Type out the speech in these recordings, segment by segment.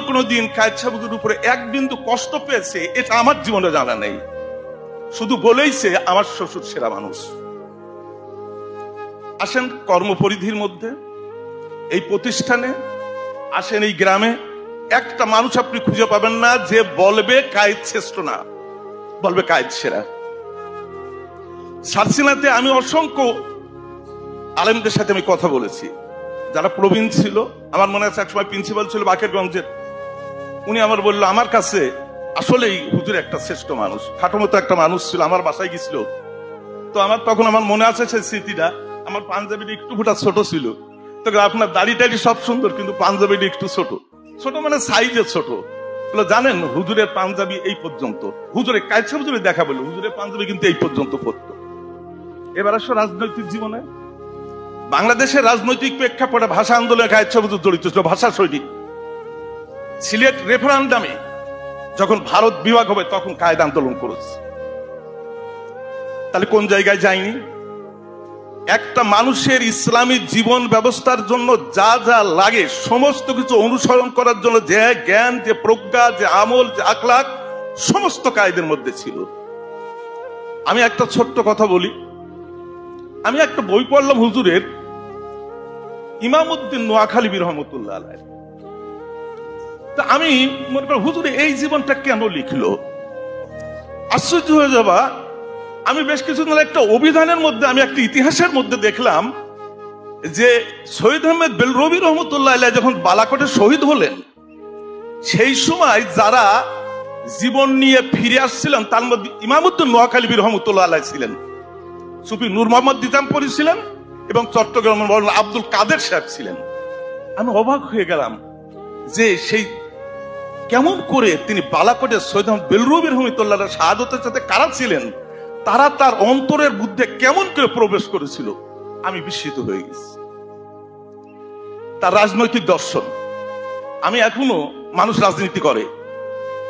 কোনদিন কায়েদ সাহেব হুজুরের উপরে এক বিন্দু কষ্ট পেয়েছে এটা আমার জীবনে জানা নেই। শুধু বলেইছে আমার শ্বশুর সেরা মানুষ। আসেন কর্মপরিধির মধ্যে, এই প্রতিষ্ঠানে আসেন, এই গ্রামে একটা মানুষ আপনি খুঁজে পাবেন না যে বলবে কায়েদ শ্রেষ্ঠ না, বলবে কায়েদ সেরা। সারসিনাতে আমি অসংখ্য আলেমদের সাথে আমি কথা বলেছি, যারা প্রবীণ ছিল। আমার মনে আছে একসময় প্রিন্সিপাল ছিল বাকেরগঞ্জের, উনি আমার বললো আমার কাছে আসলেই হুজুর একটা শ্রেষ্ঠ মানুষ, খাটো মতো একটা মানুষ ছিল। আমার বাসায় গেছিল তো তখন আমার মনে আছে সেই স্মৃতিটা। আমার পাঞ্জাবিটা একটু ফুটা ছোট ছিল, তো আপনার দাড়ি টাড়ি সব সুন্দর কিন্তু পাঞ্জাবিটা একটু ছোট, ছোট মানে সাইজে ছোট। বলে জানেন হুজুরের পাঞ্জাবি এই পর্যন্ত, হুজুরের কায়েদ সাহেব হুজুরে দেখা বললো হুজুরের পাঞ্জাবি কিন্তু এই পর্যন্ত পড়তো। এবার আসো রাজনৈতিক জীবনে, বাংলাদেশের রাজনৈতিক প্রেক্ষাপটে ভাষা আন্দোলনে কায়েদ সাহেব হুজুর জড়িত ছিল, ভাষা সৈনিক। সিলেট রেফারেন্ডামে যখন ভারত বিভাগ হবে তখন কায়েদ আন্দোলন করেছে। তাহলে কোন জায়গায় যায়নি? একটা মানুষের ইসলামী জীবন ব্যবস্থার জন্য যা যা লাগে সমস্ত কিছু অনুসরণ করার জন্য যে জ্ঞান, যে প্রজ্ঞা, যে আমল, যে আখলাক সমস্ত কায়েদের মধ্যে ছিল। আমি একটা ছোট্ট কথা বলি, আমি একটা বই পড়লাম হুজুরের, ইমামউদ্দিন নোয়াখালী রহমতুল্লাহ আলাইহি। তা আমি মনে করি হুজুরে এই জীবনটা কেন লিখলো? আশ্চর্য হয়ে যাবা, আমি বেশ কিছুদিন একটা অভিধানের মধ্যে, আমি একটা ইতিহাসের মধ্যে দেখলাম যে শহীদ আহমেদ বেলরবি রহমতুল্লাহ আলাইহি যখন বালাকোটে শহীদ হলেন, সেই সময় যারা জীবন নিয়ে ফিরে আসছিলেন তার মধ্যে ইমামউদ্দিন নোয়াখালী রহমতুল্লাহ আলাইহি ছিলেন, সুফি নূর মোহাম্মদ দিতামপুরী ছিলেন এবং চট্টগ্রামের মৌলানা আব্দুল কাদের সাহেব ছিলেন। আমি অবাক হয়ে গেলাম যে সেই কেমন করে তিনি বালাকোটে শহীদ আহমেদ বেলরবি রহমতুল্লাহ শাহাদতের সাথে কারা ছিলেন, তারা তার অন্তরের বুদ্ধে কেমন করে প্রবেশ করেছিল, আমি বিস্মিত হয়ে গেছি। তার রাজনৈতিক দর্শন, আমি এখনো মানুষ রাজনীতি করে,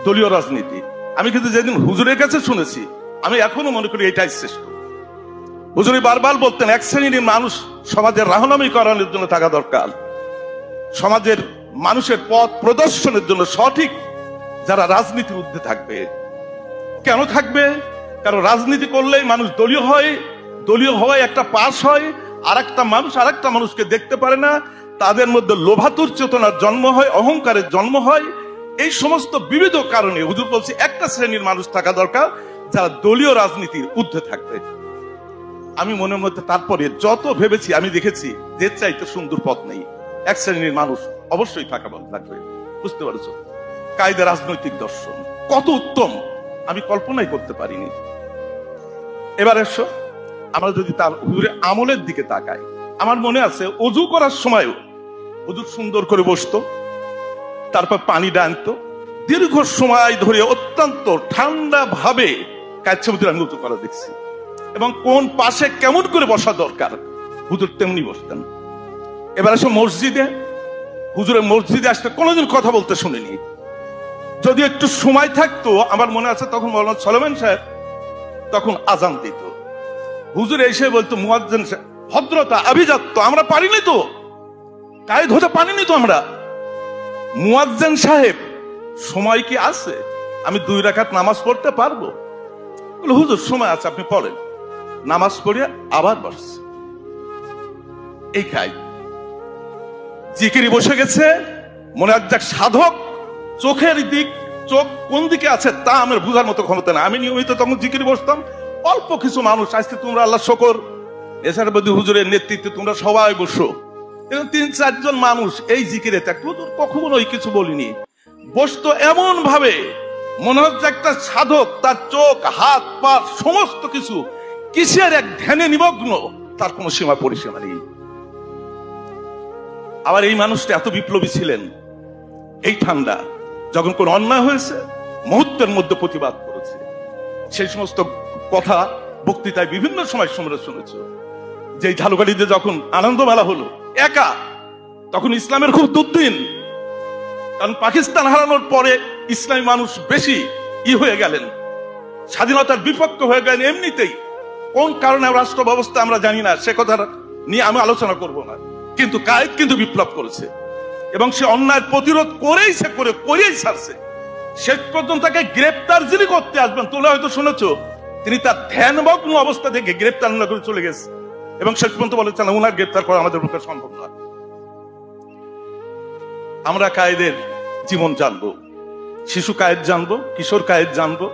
দলীয় রাজনীতি, আমি কিন্তু যেদিন হুজুরের কাছে শুনেছি আমি এখনো মনে করি এটাই শ্রেষ্ঠ। হুজুরি বারবার বলতেন এক শ্রেণীর মানুষ সমাজের রাহনামি করানোর জন্য থাকা দরকার, সমাজের মানুষের পথ প্রদর্শনের জন্য সঠিক যারা রাজনীতির ঊর্ধ্বে থাকবে। কেন থাকবে? কারণ রাজনীতি করলেই মানুষ দলীয় হয়, দলীয় হওয়ায় একটা পাস হয়, আর একটা মানুষ আর একটা মানুষকে দেখতে পারে না, তাদের মধ্যে লোভাতুর চেতনার জন্ম হয়, অহংকারের জন্ম হয়। এই সমস্ত বিবিধ কারণে হুজুর বলছে একটা শ্রেণীর মানুষ থাকা দরকার যারা দলীয় রাজনীতির ঊর্ধ্বে থাকবে। আমি মনের মধ্যে তারপরে যত ভেবেছি আমি দেখেছি যে চাইতে সুন্দর পথ নেই, এক শ্রেণীর মানুষ অবশ্যই থাকা লাগবে। বুঝতে পারছো কায়েদের রাজনৈতিক দর্শন কত উত্তম আমি কল্পনাই করতে পারিনি। এবার এসো আমরা যদি তার হুজুরের আমলের দিকে তাকাই, আমার মনে আছে ওযু করার সময়ও হুজুর সুন্দর করে বসতো, তারপর পানি আনতো, দীর্ঘ সময় ধরে অত্যন্ত ঠান্ডা ভাবে কায়েদ সাহেব হুজুর আমি ওযু করা দেখছি, এবং কোন পাশে কেমন করে বসা দরকার হুজুর তেমনি বসতেন। এবার এসো মসজিদে, হুজুরের মসজিদে আসতে কোনোদিন কথা বলতে শুনিনি, যদি একটু সময় থাকতো। আমার মনে আছে তখন মৌলানা সলেমান সাহেব তখন আজান দিত, হুজুর এসে বলতো মুয়াজ্জিন সাহেব ভদ্রতা আভিজাত্য আমরা পারিনি তো, কায়েদ হতে পারিনি তো আমরা। মুয়াজ্জিন সাহেব সময় কি আছে, আমি 2 রাকাত নামাজ পড়তে পারবো? হুজুর সময় আছে আপনি পড়েন। নামাজ পড়িয়া আবার বসছে। এই কায়েদ জিকিরি বসে গেছে, মনে এক সাধক, চোখের দিক, চোখ কোন দিকে আছে তা আমার বুঝার মতো ক্ষমতা না। আমি নিয়মিত তখন জিকিরি বসতাম, অল্প কিছু মানুষ, আজকে তোমরা আল্লাহ শকর এসারবদি হুজুরের নেতৃত্বে তোমরা সবাই বসো, 3-4 জন মানুষ এই জিকিরে থাকতো। কখনোই কিছু বলিনি, বসতো এমন ভাবে মনে হচ্ছে একটা সাধক, তার চোখ হাত পা সমস্ত কিছু কিসের এক ধ্যানে নিমগ্ন, তার কোনো সীমা পরিসীমা নেই। আবার এই মানুষটা এত বিপ্লবী ছিলেন, এই ঠান্ডা যখন কোন অন্যায় হয়েছে মুহূর্তের মধ্যে প্রতিবাদ করেছে। সেই সমস্ত কথা বক্তৃতায় বিভিন্ন সময় শুনেছে। যে ঝালুকাঠিতে যখন আনন্দ মেলা হলো একা, তখন ইসলামের খুব দুর্দিন, কারণ পাকিস্তান হারানোর পরে ইসলামী মানুষ বেশি হয়ে গেলেন, স্বাধীনতার বিপক্ষ হয়ে গেলেন এমনিতেই। কোন কারণে রাষ্ট্র ব্যবস্থা আমরা জানি না, সে কথা নিয়ে আমি আলোচনা করব না, কিন্তু কায়েদ কিন্তু বিপ্লব করেছে। এবং সে অন্যায় প্রতিরোধ করেই ছাড়ছে। শেষ পর্যন্ত তাকে গ্রেপ্তার যিনি করতে আসবেন, তোমরা হয়তো শুনেছো, তিনি তার ধ্যানমগ্ন অবস্থা থেকে গ্রেপ্তার না করে চলে গেছে এবং শেষ পর্যন্ত বলেছেন ওনার গ্রেপ্তার করা আমাদের পক্ষে সম্ভব নয়। আমরা কায়েদের জীবন জানবো, শিশু কায়েদ জানবো, কিশোর কায়েদ জানবো,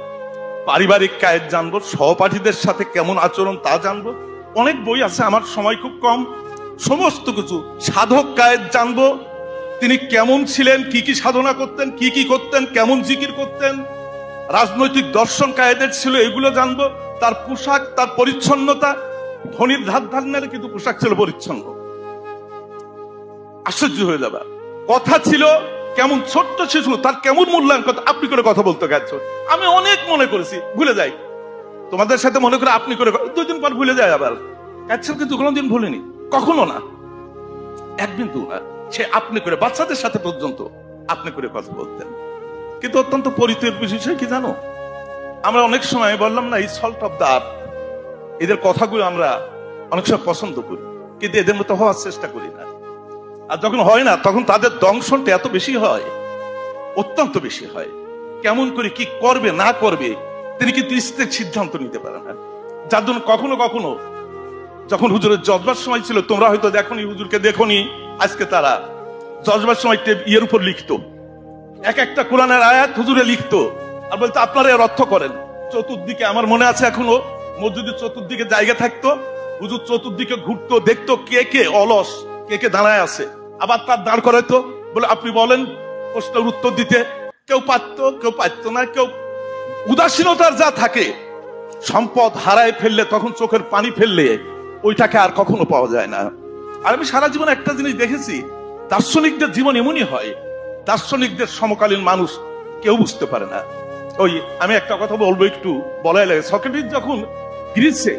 পারিবারিক কায়েদ জানবো, সহপাঠীদের সাথে কেমন আচরণ তা জানবো। অনেক বই আছে, আমার সময় খুব কম, সমস্ত কিছু। সাধক কায়েদ জানবো, তিনি কেমন ছিলেন, কি কি সাধনা করতেন, কি কি করতেন, কেমন জিকির করতেন। রাজনৈতিক দর্শন কায়েদের ছিল, এগুলো জানবো। তার পোশাক, তার পরিচ্ছন্নতা, ধনির ধার ধার নেই কিন্তু পোশাক ছিল পরিচ্ছন্ন। আশ্চর্য হয়ে যাবে। কথা ছিল কেমন ছোট্ট শিশু, তার কেমন মূল্যায়ন কথা, আপনি করে কথা বলতে গেছো। আমি অনেক মনে করেছি, ভুলে যাই। তোমাদের সাথে মনে করে আপনি করে, 2 দিন পর ভুলে যায় আবার। কাছে কিন্তু কোনোদিন ভুলিনি, কখনো না, এক বিন্দু না। সে আপনি করে, বাচ্চাদের সাথে পর্যন্ত আপনি করে কথা বলতেন। কিন্তু অত্যন্ত পরিচয়ের বিষয় কি জানো, আমরা অনেক সময় বললাম না, এই সল্ট অফ দা আর্থ, এদের কথাগুলো আমরা অনেক সময় পছন্দ করি, কিন্তু এদের মতো হওয়ার চেষ্টা করি না। আর যখন হয় না, তখন তাদের দংশনটা এত বেশি হয়, অত্যন্ত বেশি হয়। কেমন করে কি করবে না করবে তিনি কিন্তু স্থির সিদ্ধান্ত নিতে পারে না। যার জন্য কখনো কখনো যখন হুজুরের জজবার সময় ছিল, তোমরা হয়তো দেখোনি, হুজুরকে দেখোনি, আজকে তারা জজবার সময় ইয়ের উপর লিখতো, এক একটা কোরআনের আয়াত হুজুরে লিখতো আর বলতো আপনারা এর অর্থ করেন। চতুর্দিকে, আমার মনে আছে এখনো, মসজিদের চতুর্দিকে জায়গা থাকতো, হুজুর চতুর্দিকে ঘুরতো, দেখতো কে কে অলস, কে কে দাঁড়ায় আছে, আবার তার দাঁড় করাইতো, বলে আপনি বলেন, প্রশ্নের উত্তর দিতে। কেউ পারতো, কেউ পারতো না, কেউ উদাসীনতার যা থাকে, সম্পদ হারায় ফেললে, তখন চোখের পানি ফেললে ওইটাকে আর কখনো পাওয়া যায় না। আর আমি সারা জীবন একটা জিনিস দেখেছি, দার্শনিকদের জীবন এমনই হয়, দার্শনিকদের সমকালীন মানুষ কেউ বুঝতে পারে না। ওই আমি একটা কথা বলবো, একটু বলাই লাগে, সক্রেটিস যখন গ্রিসে